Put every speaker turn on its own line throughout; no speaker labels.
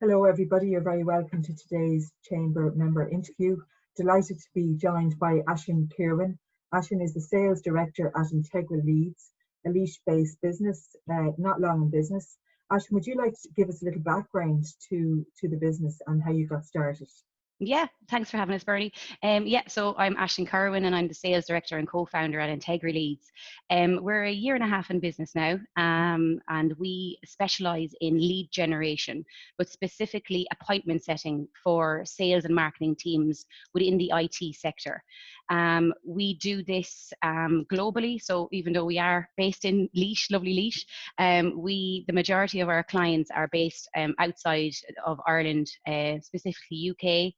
Hello everybody, you're very welcome to today's Chamber member interview. Delighted to be joined by Aisling Kirwan. Aisling is the Sales Director at Integril Leads, a Laois-based business, not long in business. Aisling, would you like to give us a little background to the business and how you got started?
Yeah, thanks for having us, Bernie. So I'm Aisling Kirwan and I'm the Sales Director and Co-Founder at Integril Leads. We're a year and a half in business now, and we specialise in lead generation, but specifically appointment setting for sales and marketing teams within the IT sector. We do this globally, so even though we are based in Laois, lovely Laois, the majority of our clients are based outside of Ireland, specifically UK,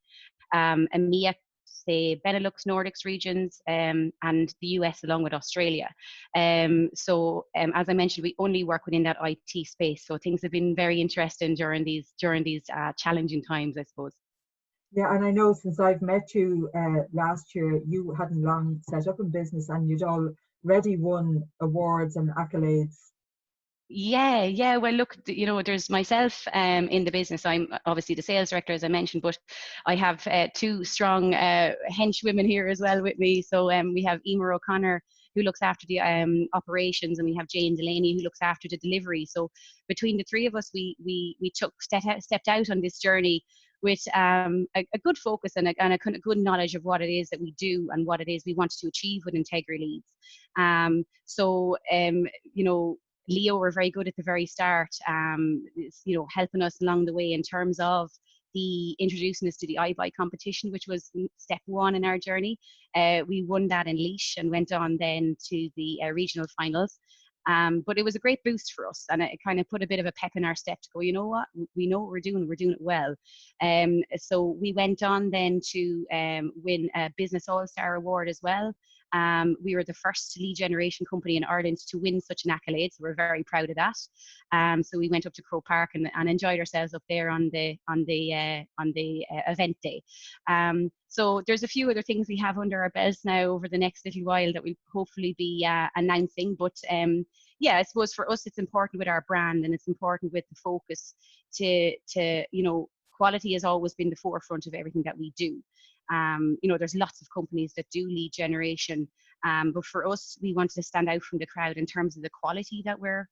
EMEA, say Benelux, Nordics regions, and the US along with Australia. As I mentioned, we only work within that IT space, so things have been very interesting during these challenging times, I suppose.
Yeah, and I know since I've met you last year, you hadn't long set up in business and you'd already won awards and accolades.
Yeah. Well, look, there's myself in the business. I'm obviously the sales director, as I mentioned, but I have two strong henchwomen here as well with me. So we have Emer O'Connor, who looks after the operations, and we have Jane Delaney, who looks after the delivery. So between the three of us, we stepped out on this journey with a good focus and a kind of good knowledge of what it is that we do and what it is we want to achieve with Integril Leads. Leo were very good at the very start, helping us along the way in terms of introducing us to the iBuy competition, which was step one in our journey. We won that in Laois and went on then to the regional finals. But it was a great boost for us, and it kind of put a bit of a pep in our step to go, you know what, we know what we're doing it well. So we went on then to win a Business All-Star Award as well. We were the first lead generation company in Ireland to win such an accolade, so we're very proud of that. So we went up to Croke Park and enjoyed ourselves up there on the event day. So there's a few other things we have under our belts now over the next little while that we'll hopefully be announcing. But I suppose for us it's important with our brand, and it's important with the focus to quality has always been the forefront of everything that we do. There's lots of companies that do lead generation, but for us, we wanted to stand out from the crowd in terms of the quality that we're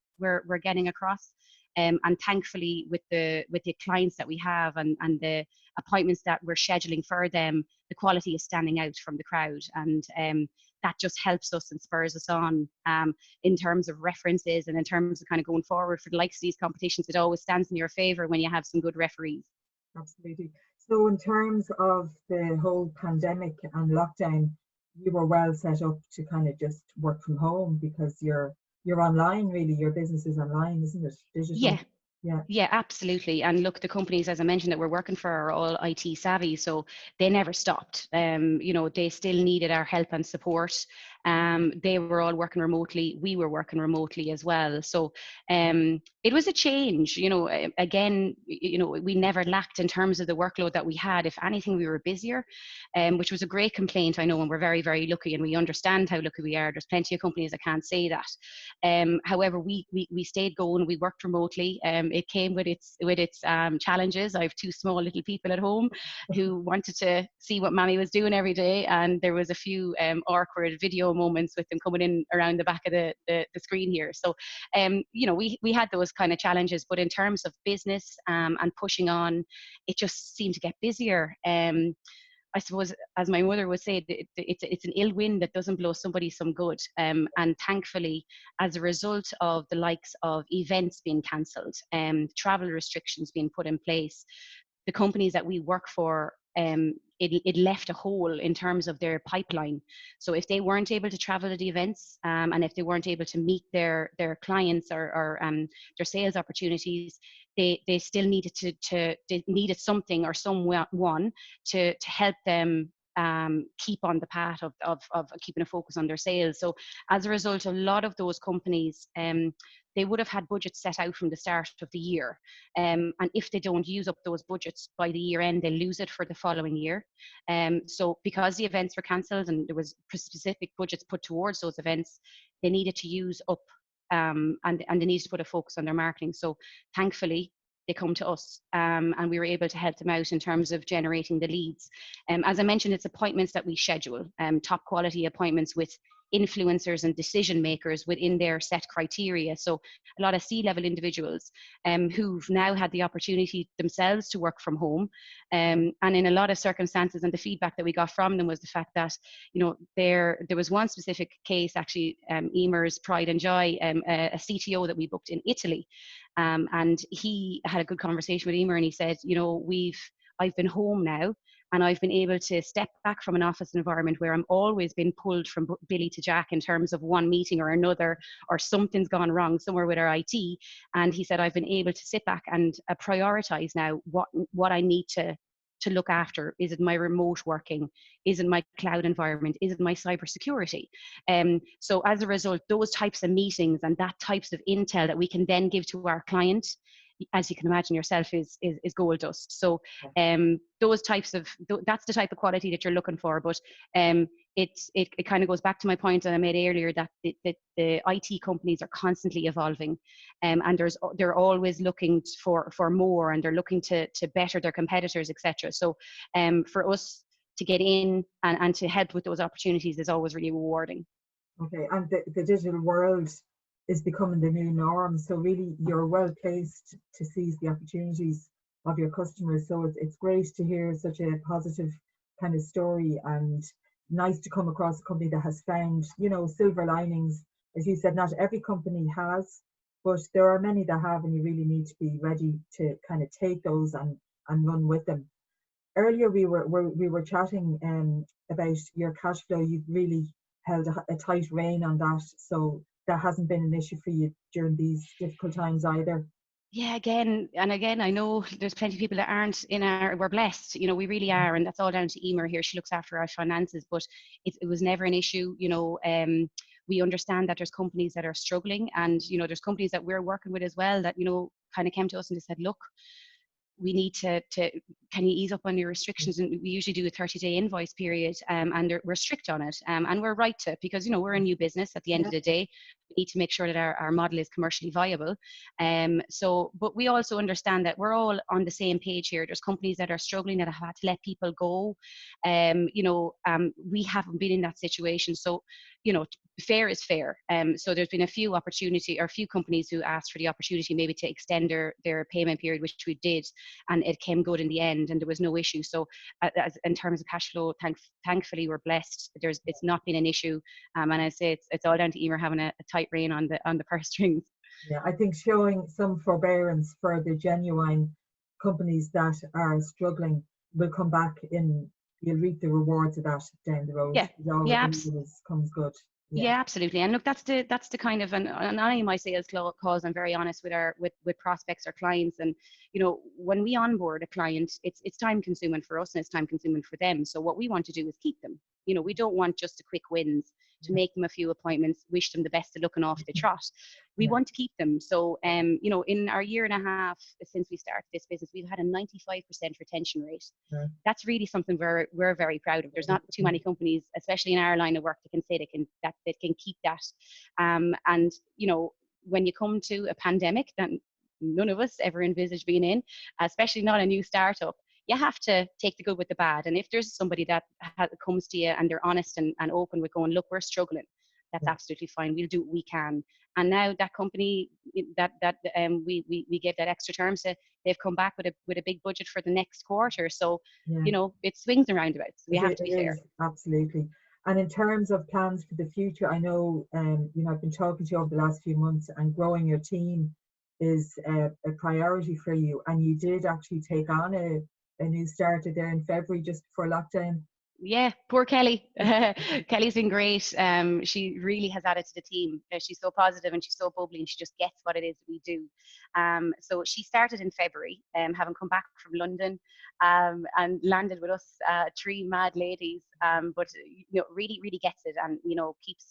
getting across. And thankfully, with the clients that we have and the appointments that we're scheduling for them, the quality is standing out from the crowd, and that just helps us and spurs us on in terms of references and in terms of kind of going forward for the likes of these competitions. It always stands in your favour when you have some good referees.
Absolutely. So in terms of the whole pandemic and lockdown, you were well set up to kind of just work from home because you're online, really. Your business is online, isn't it? Digital.
Yeah, absolutely. And look, the companies, as I mentioned, that we're working for are all IT savvy, so they never stopped. They still needed our help and support. They were all working remotely. We were working remotely as well. So it was a change. Again, we never lacked in terms of the workload that we had. If anything, we were busier, which was a great complaint, I know, and we're very, very lucky, and we understand how lucky we are. There's plenty of companies that can't say that. However, we stayed going. We worked remotely. It came with its challenges. I have two small little people at home who wanted to see what Mammy was doing every day, and there was a few awkward video moments with them coming in around the back of the screen here. So, we had those kind of challenges, but in terms of business and pushing on, it just seemed to get busier. I suppose, as my mother would say, it's an ill wind that doesn't blow somebody some good. And thankfully, as a result of the likes of events being cancelled, travel restrictions being put in place, the companies that we work for, it left a hole in terms of their pipeline. So if they weren't able to travel to the events, and if they weren't able to meet their clients or their sales opportunities, they still needed they needed something or someone to help them keep on the path of keeping a focus on their sales. So as a result, a lot of those companies, they would have had budgets set out from the start of the year. And if they don't use up those budgets by the year end, they lose it for the following year. So because the events were cancelled and there was specific budgets put towards those events, they needed to use up and they needed to put a focus on their marketing. So thankfully, they come to us, and we were able to help them out in terms of generating the leads. As I mentioned, it's appointments that we schedule, top quality appointments with influencers and decision makers within their set criteria. So a lot of C-level individuals who've now had the opportunity themselves to work from home. And in a lot of circumstances, and the feedback that we got from them was the fact that, you know, there was one specific case, actually, Emer's Pride and Joy, a CTO that we booked in Italy. And he had a good conversation with Emer, and he said, you know, I've been home now, and I've been able to step back from an office environment where I'm always been pulled from Billy to Jack in terms of one meeting or another, or something's gone wrong somewhere with our IT. And he said, I've been able to sit back and prioritize now what I need to look after. Is it my remote working? Is it my cloud environment? Is it my cybersecurity? So as a result, those types of meetings and that types of intel that we can then give to our client, as you can imagine yourself, is gold dust. So those types of, that's the type of quality that you're looking for. But it kind of goes back to my point that I made earlier, that the IT companies are constantly evolving, and they're always looking for more, and they're looking to better their competitors, etc. So for us to get in and to help with those opportunities is always really rewarding.
Okay, and the digital world is becoming the new norm. So really, you're well placed to seize the opportunities of your customers. So it's great to hear such a positive kind of story, and nice to come across a company that has found, you know, silver linings. As you said, not every company has, but there are many that have, and you really need to be ready to kind of take those and run with them. Earlier we were chatting about your cash flow. You've really held a tight rein on that, so that hasn't been an issue for you during these difficult times either.
Yeah, again and again, I know there's plenty of people that aren't we're blessed, you know, we really are, and that's all down to Emer here. She looks after our finances, but it was never an issue, you know. We understand that there's companies that are struggling, and, you know, there's companies that we're working with as well that, you know, kind of came to us and just said, look, we need to can you ease up on your restrictions? And we usually do a 30-day invoice period, and we're strict on it, and we're right to, because, you know, we're a new business at the end of the day. We need to make sure that our model is commercially viable. So, but we also understand that we're all on the same page here. There's companies that are struggling, that have had to let people go. You know, we haven't been in that situation. So, you know, fair is fair. So there's been a few companies who asked for the opportunity maybe to extend their payment period, which we did, and it came good in the end, and there was no issue. So in terms of cash flow, thankfully we're blessed. It's not been an issue, and I say it's all down to Emer having a tight rein on the purse strings.
Yeah, I think showing some forbearance for the genuine companies that are struggling will come back in. You'll reap the rewards of that down the road.
Yeah, yeah,
Comes good.
yeah, absolutely. And look, that's the kind of, and I in my sales calls, I'm very honest with prospects or clients. And, you know, when we onboard a client, it's time consuming for us, and it's time consuming for them. So what we want to do is keep them. You know, we don't want just the quick wins to make them a few appointments, wish them the best of looking off the trot. We want to keep them. So, you know, in our year and a half since we started this business, we've had a 95% retention rate. That's really something we're very proud of. There's not too many companies, especially in our line of work, that can say they can keep that. And, you know, when you come to a pandemic that none of us ever envisaged being in, especially not a new startup, you have to take the good with the bad. And if there's somebody that comes to you and they're honest and open with going, look, we're struggling, that's absolutely fine. We'll do what we can. And now that company that we gave that extra term to, they've come back with a big budget for the next quarter. So, you know, it swings and roundabouts. We have to be fair.
Absolutely. And in terms of plans for the future, I know, you know, I've been talking to you over the last few months, and growing your team is a priority for you. And you did actually take on a new starter there in February, just before lockdown.
Yeah, poor Kelly. Kelly's been great. She really has added to the team. She's so positive and she's so bubbly, and she just gets what it is that we do. So she started in February, having come back from London, and landed with us, three mad ladies. But, you know, really, really gets it, and, you know, keeps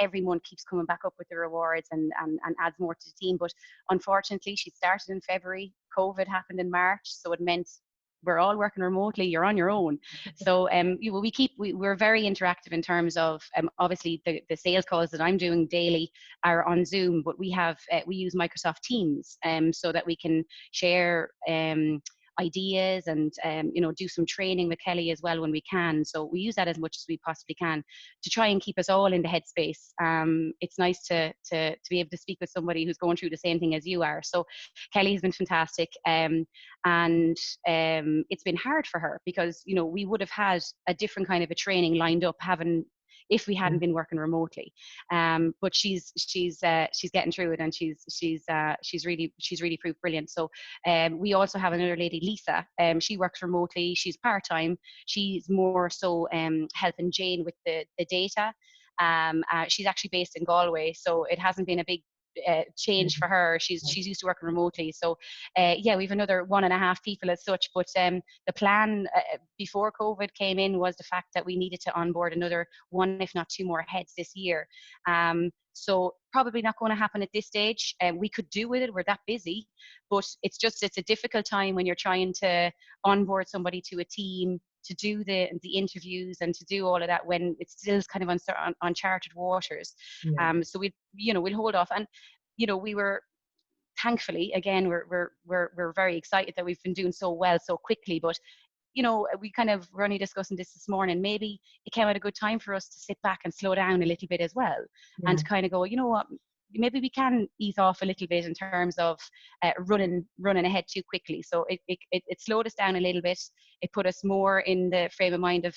every month keeps coming back up with the rewards and adds more to the team. But unfortunately, she started in February. COVID happened in March, so it meant we're all working remotely, you're on your own. So we're very interactive in terms of obviously the sales calls that I'm doing daily are on Zoom, but we use Microsoft Teams so that we can share ideas and do some training with Kelly as well when we can. So we use that as much as we possibly can to try and keep us all in the headspace. It's nice to be able to speak with somebody who's going through the same thing as you are. So Kelly has been fantastic, and it's been hard for her because we would have had a different kind of a training lined up if we hadn't been working remotely. But she's getting through it, and she's really proved brilliant. So we also have another lady, Lisa. She works remotely. She's part-time. She's more so helping Jane with the data. She's actually based in Galway, so it hasn't been a big change for her. She's used to working remotely. So we have another 1.5 people as such, but the plan before COVID came in was the fact that we needed to onboard another 1, if not 2 more heads this year. So probably not going to happen at this stage. We could do with it, we're that busy, but it's a difficult time when you're trying to onboard somebody to a team, to do the interviews and to do all of that when it's still kind of uncharted waters. So we'll hold off. And we were thankfully, again, we're very excited that we've been doing so well so quickly, but we were only discussing this morning. Maybe it came at a good time for us to sit back and slow down a little bit as well, and to kind of go, what, maybe we can ease off a little bit in terms of running ahead too quickly. So it slowed us down a little bit. It put us more in the frame of mind of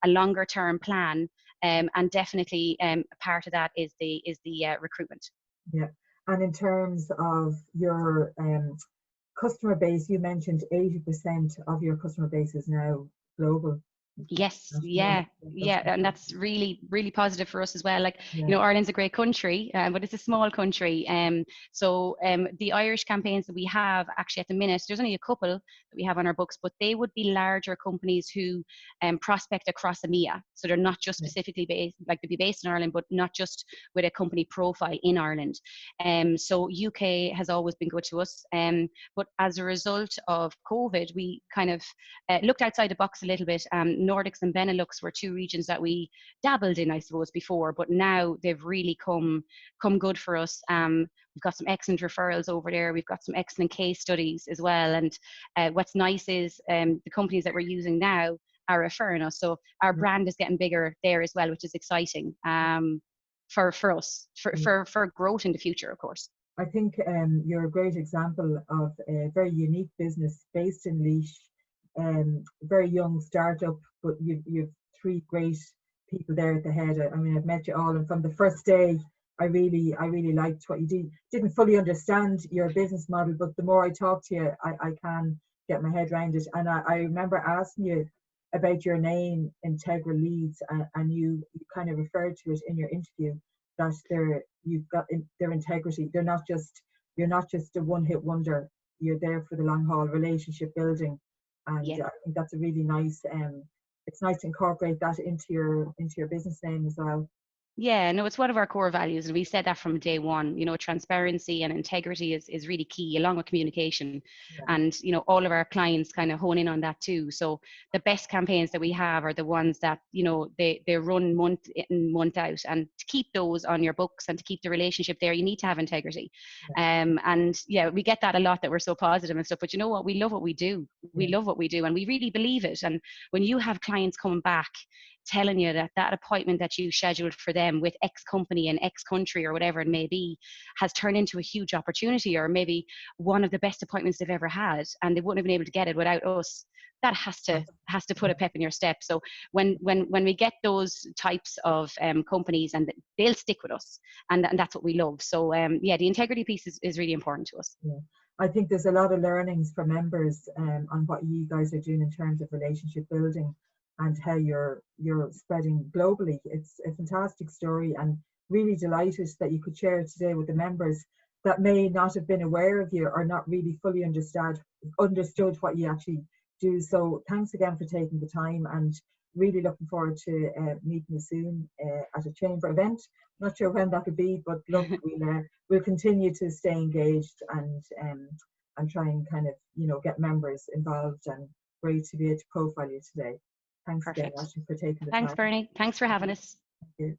a longer term plan, and definitely part of that is the recruitment.
Yeah, and in terms of your customer base, you mentioned 80% of your customer base is now global.
Yes, yeah, and that's really, really positive for us as well. Like, Ireland's a great country, but it's a small country. So the Irish campaigns that we have actually at the minute, there's only a couple that we have on our books, but they would be larger companies who prospect across EMEA. So they're not just specifically based, like they'd be based in Ireland, but not just with a company profile in Ireland. So UK has always been good to us. But as a result of COVID, we kind of looked outside the box a little bit. Nordics and Benelux were 2 regions that we dabbled in, I suppose, before, but now they've really come good for us. We've got some excellent referrals over there. We've got some excellent case studies as well. And what's nice is the companies that we're using now are referring us. So our brand is getting bigger there as well, which is exciting for us, for growth in the future, of course.
I think you're a great example of a very unique business based in Laois. Very young startup, but you've 3 great people there at the head. I mean, I've met you all, and from the first day, I really liked what you did. Didn't fully understand your business model, but the more I talk to you, I can get my head around it. And I remember asking you about your name, Integril Leads, and you kind of referred to it in your interview that you've got their integrity. You're not just a one-hit wonder. You're there for the long haul, relationship building. And I think that's a really nice, it's nice to incorporate that into your business name as well.
Yeah, no, it's one of our core values, and we said that from day one. Transparency and integrity is really key, along with communication. And all of our clients kind of hone in on that too. So the best campaigns that we have are the ones that they run month in, month out, and to keep those on your books and to keep the relationship there, you need to have integrity. And we get that a lot, that we're so positive and stuff. But you know what? We love what we do. We love what we do, and we really believe it. And when you have clients coming back telling you that appointment that you scheduled for them with X company in X country or whatever it may be has turned into a huge opportunity, or maybe one of the best appointments they've ever had, and they wouldn't have been able to get it without us, that has to put a pep in your step. So when we get those types of companies, and they'll stick with us, and that's what we love. So the integrity piece is really important to us.
I think there's a lot of learnings for members on what you guys are doing in terms of relationship building and how you're spreading globally. It's a fantastic story, and really delighted that you could share it today with the members that may not have been aware of you or not really fully understood what you actually do. So thanks again for taking the time, and really looking forward to meeting you soon at a chamber event. Not sure when that'll be, but look, we'll continue to stay engaged and and try and kind of, you know, get members involved. And great to be able to profile you today. Thanks again,
Perfect.
Aisling, for taking the
Thanks,
time.
Bernie. Thanks for having us.
Thank you.